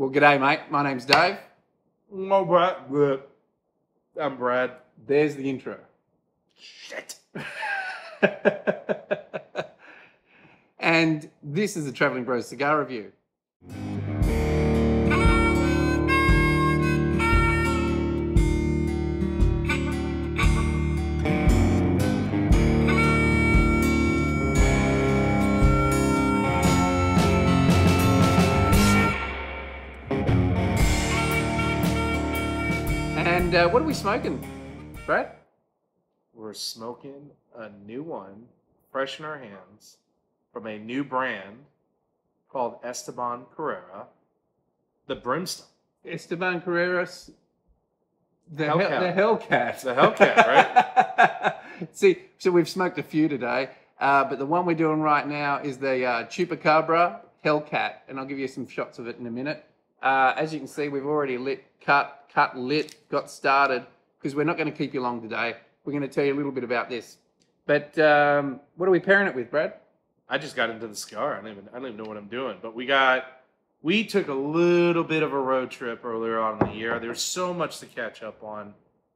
Well, g'day, mate. My name's Dave. No, Brad. I'm Brad. There's the intro. Shit. And this is the Traveling Bros Cigar Review. And what are we smoking, Brad? We're smoking a new one, fresh in our hands, from a new brand called Esteban Carreras, the Brimstone. Esteban Carreras, the Hellcat. Hellcat. The Hellcat, right? See, so we've smoked a few today, but the one we're doing right now is the Chupa Cabra Hellcat, and I'll give you some shots of it in a minute. As you can see, we've already cut, got started, because we're not going to keep you long today. We're going to tell you a little bit about this. But what are we pairing it with, Brad? I just got into the cigar. I don't even know what I'm doing. But we took a little bit of a road trip earlier on in the year. There's so much to catch up on,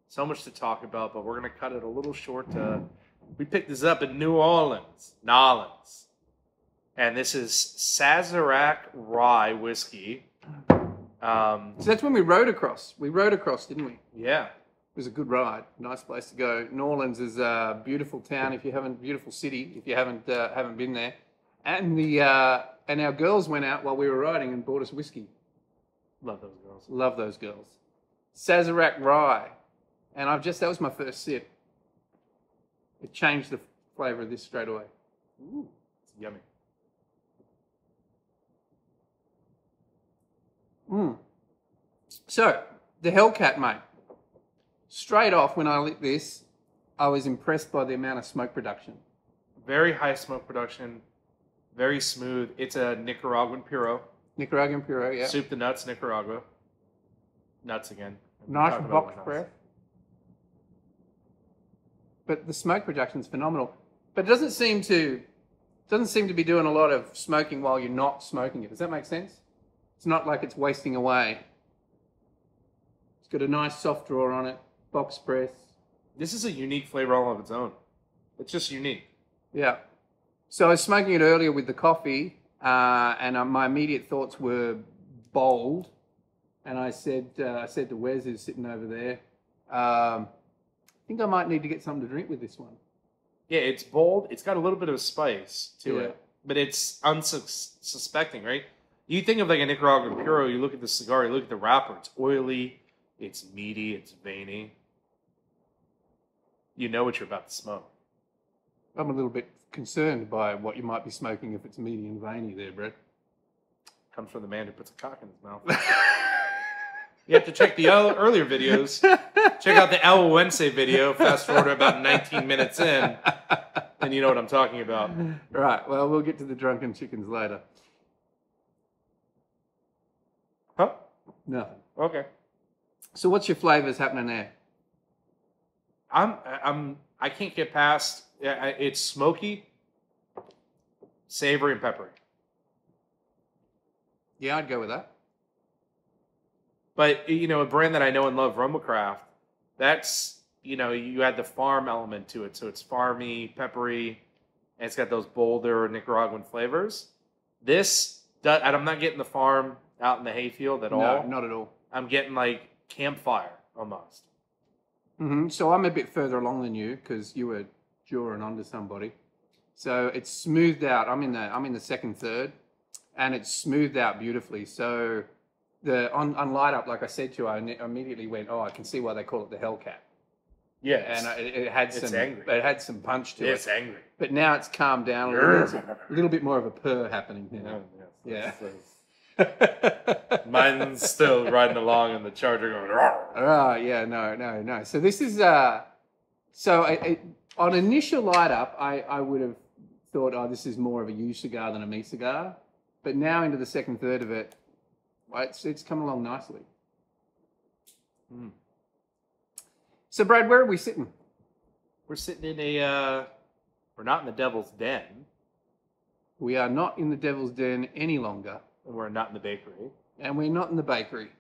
so much to talk about, but we're going to cut it a little short. We picked this up in New Orleans, and this is Sazerac Rye whiskey. So that's when we rode across. We rode across, didn't we? Yeah. It was a good ride. Nice place to go. New Orleans is a beautiful town. Beautiful city. If you haven't been there, and our girls went out while we were riding and bought us whiskey. Love those girls. Love those girls. Sazerac Rye, and that was my first sip. It changed the flavour of this straight away. Ooh, it's yummy. So the Hellcat, mate. Straight off, when I lit this, I was impressed by the amount of smoke production. Very high smoke production, very smooth. It's a Nicaraguan Puro. Nicaraguan Puro, yeah. Soup the nuts, Nicaragua. Be again. Nice box breath. But the smoke production's phenomenal. But it doesn't seem to be doing a lot of smoking while you're not smoking it. Does that make sense? It's not like it's wasting away. It's got a nice soft draw on it. Box press. This is a unique flavor all of its own. It's just unique. Yeah. So I was smoking it earlier with the coffee, and my immediate thoughts were bold. And I said to Wes, who's sitting over there, I think I might need to get something to drink with this one. Yeah, it's bold. It's got a little bit of spice to it, but it's unsuspecting, right? You think of like a Nicaraguan Puro, you look at the cigar, you look at the wrapper, it's oily, it's meaty, it's veiny. You know what you're about to smoke. I'm a little bit concerned by what you might be smoking if it's meaty and veiny there, Brett. Comes from the man who puts a cock in his mouth. You have to check the earlier videos. Check out the El Wednesday video, fast forward about 19 minutes in, and you know what I'm talking about. Right, well, we'll get to the drunken chickens later. Huh? Nothing. Okay. So what's your flavors happening there? I can't get past. It's smoky, savory, and peppery. Yeah, I'd go with that. But you know, a brand that I know and love, Romacraft. That's you add the farm element to it, so it's farmy, peppery, and it's got those bolder Nicaraguan flavors. I'm not getting the farm out in the hayfield at all. No, not at all. I'm getting like campfire almost. So I'm a bit further along than you because you were jawing onto somebody. So it's smoothed out. I'm in the second third, and it's smoothed out beautifully. So on light up, like I said to you, I immediately went, oh, I can see why they call it the Hellcat. Yeah, and it had some punch to it. It's angry, but now it's calmed down a little bit more of a purr happening here. Yeah. Mine's still riding along in the Charger going. Oh yeah, no. So this is on initial light up, I would have thought, oh, this is more of a you cigar than a me cigar. But now into the second third of it, it's come along nicely. So Brad, where are we sitting? We're sitting in we're not in the Devil's Den. We are not in the Devil's Den any longer. And we're not in the bakery. And we're not in the bakery.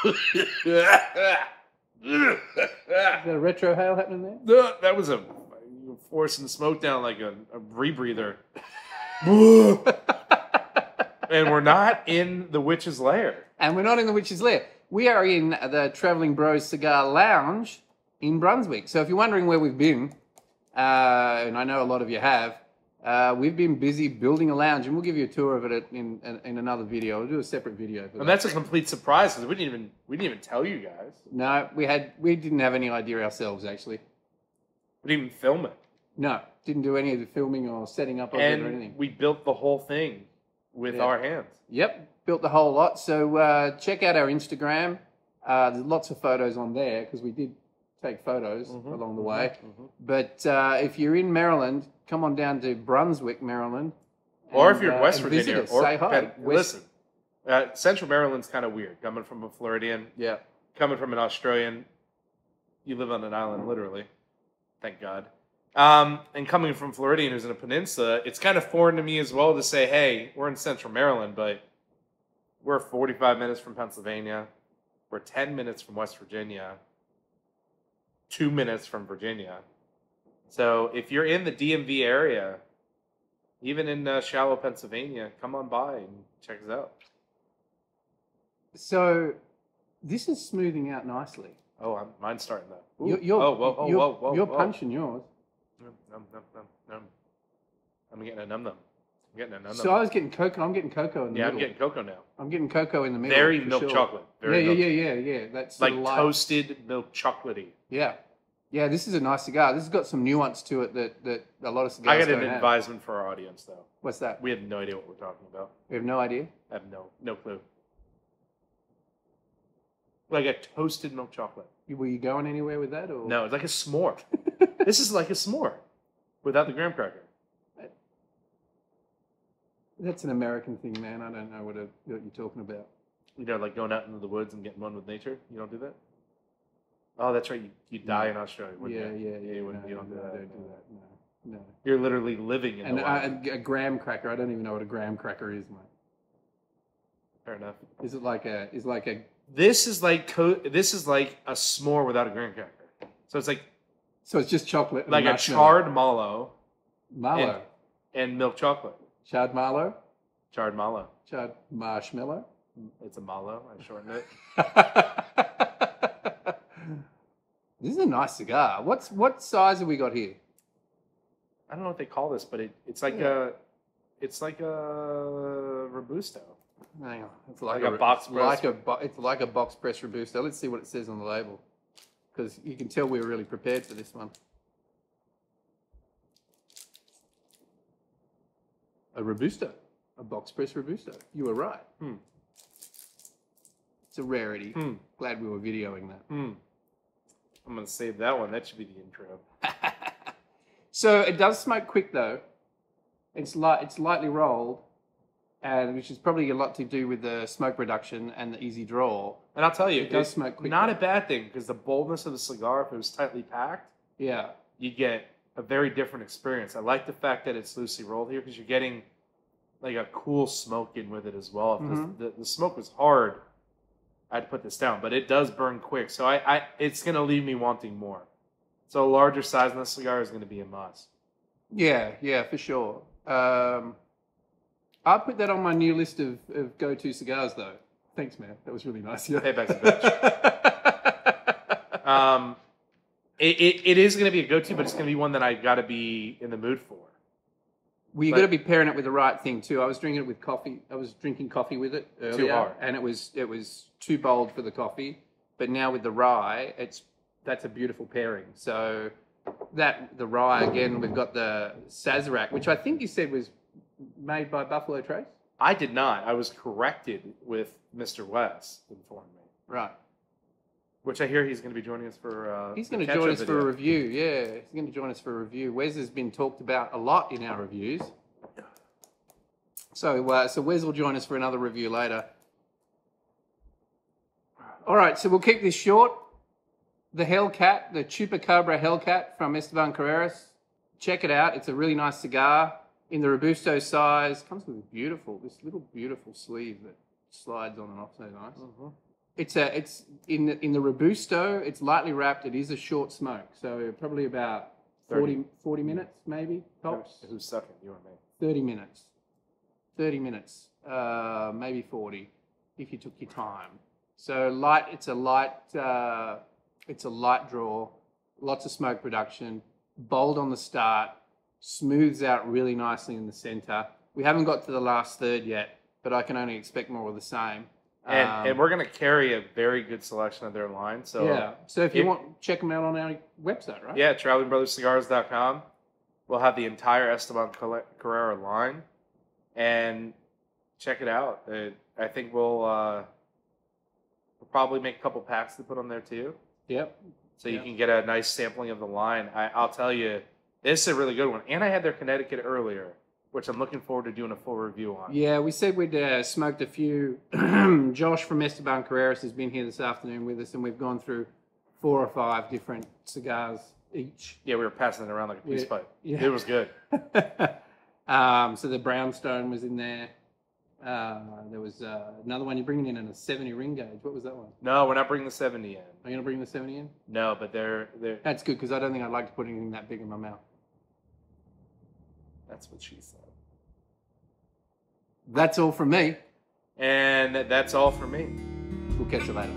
Is that a retro hail happening there? No, that was a forcing smoke down like a rebreather. And we're not in the Witch's Lair. And we're not in the Witch's Lair. We are in the Traveling Bros Cigar Lounge in Brunswick. So if you're wondering where we've been, and I know a lot of you have, we've been busy building a lounge, and we'll give you a tour of it in another video. We'll do a separate video for that. And that's a complete surprise because we didn't even tell you guys. No, we didn't have any idea ourselves, actually. We didn't even film it. No, didn't do any of the filming or setting up of it or anything. We built the whole thing with our hands. Yep, built the whole lot. So check out our Instagram. There's lots of photos on there because we did take photos along the way. But if you're in Maryland, come on down to Brunswick, Maryland. Or if you're in West Virginia. Or say hi. Listen, Central Maryland's kind of weird. Coming from a Floridian. Yeah. Coming from an Australian. You live on an island, literally. Thank God. And coming from Floridian who's in a peninsula, it's kind of foreign to me as well to say, hey, we're in Central Maryland, but we're 45 minutes from Pennsylvania. We're 10 minutes from West Virginia. 2 minutes from Virginia. So if you're in the DMV area, even in shallow Pennsylvania, come on by and check us out. So this is smoothing out nicely. Oh, mine's starting though. You're punching yours. Num. I'm getting a num. So I was getting cocoa. I'm getting cocoa in the middle. I'm getting cocoa now. I'm getting cocoa in the middle. Very milk chocolate. Yeah. That's like toasted milk chocolatey. Yeah. Yeah, this is a nice cigar. This has got some nuance to it that a lot of cigars I got don't an have. advisement for our audience, though. What's that? We have no idea what we're talking about. We have no idea? I have no clue. Like a toasted milk chocolate. Were you going anywhere with that? Or? No, it's like a s'more. This is like a s'more without the graham cracker. That's an American thing, man. I don't know what you're talking about. You know, like going out into the woods and getting one with nature? You don't do that? Oh, that's right. You die in Australia, wouldn't you? Yeah. You don't do that. I don't do that. No. You're literally living in the wild. A graham cracker. I don't even know what a graham cracker is, mate. Fair enough. Is it like a? This is like a s'more without a graham cracker. So it's like. So it's just chocolate. Like a charred mallow. Mallow. And milk chocolate. Charred mallow. Charred mallow. Charred marshmallow. It's a mallow. I shortened it. This is a nice cigar. What size have we got here? I don't know what they call this, but it's like a Robusto. Hang on, it's like a box press. It's like a box press Robusto. Let's see what it says on the label, because you can tell we were really prepared for this one. A Robusto, a box press Robusto. You were right. It's a rarity. Glad we were videoing that. I'm going to save that one. That should be the intro. So it does smoke quick, though. It's lightly rolled, and which is probably a lot to do with the smoke reduction and the easy draw. And I'll tell you, it does smoke quick. Not a bad thing, because the boldness of the cigar, if it was tightly packed, you get a very different experience. I like the fact that it's loosely rolled here, because you're getting like a cool smoke in with it as well. If the smoke was hard, I'd put this down, but it does burn quick, so it's going to leave me wanting more. So a larger size in the cigar is going to be a must. Yeah, for sure. I'll put that on my new list of go-to cigars, though. Thanks, man. That was really nice. Yeah. Payback's a bitch. It is going to be a go-to, but it's going to be one that I got to be in the mood for. Well, you got to be pairing it with the right thing too. I was drinking it with coffee. I was drinking coffee with it earlier, too hard, and it was too bold for the coffee. But now with the rye, that's a beautiful pairing. So the rye again, we've got the Sazerac, which I think you said was made by Buffalo Trace. I did not. I was corrected with Mr. West informed me. Right. Which I hear he's going to be joining us for. He's going to join us for a review. Yeah, he's going to join us for a review. Wes has been talked about a lot in our reviews. So Wes will join us for another review later. All right, so we'll keep this short. The Hellcat, the Chupa Cabra Hellcat from Esteban Carreras. Check it out. It's a really nice cigar in the Robusto size. Comes with this little beautiful sleeve that slides on and off so nice. Mm-hmm. It's in the Robusto. It's lightly wrapped. It is a short smoke, so probably about 40 minutes maybe tops. Who's second? You or me? 30 minutes. 30 minutes, maybe 40, if you took your time. So light. It's a light draw. Lots of smoke production. Bold on the start. Smooths out really nicely in the center. We haven't got to the last third yet, but I can only expect more of the same. And we're going to carry a very good selection of their line. So yeah. So if you want, check them out on our website, right? Yeah, travelingbrotherscigars.com. We'll have the entire Esteban Carrera line, and check it out. I think we'll probably make a couple packs to put on there too. Yep. So you can get a nice sampling of the line. I'll tell you, this is a really good one. And I had their Connecticut earlier, which I'm looking forward to doing a full review on. Yeah, we said we'd smoked a few. Josh from Esteban Carreras has been here this afternoon with us, and we've gone through 4 or 5 different cigars each. Yeah, we were passing it around like a peace pipe. Yeah. It was good. So the brownstone was in there. There was another one. You're bringing in a 70 ring gauge. What was that one? No, we're not bringing the 70 in. Are you going to bring the 70 in? No, but they're That's good, because I don't think I'd like to put anything that big in my mouth. That's what she said. That's all from me. And that's all for me. We'll catch you later.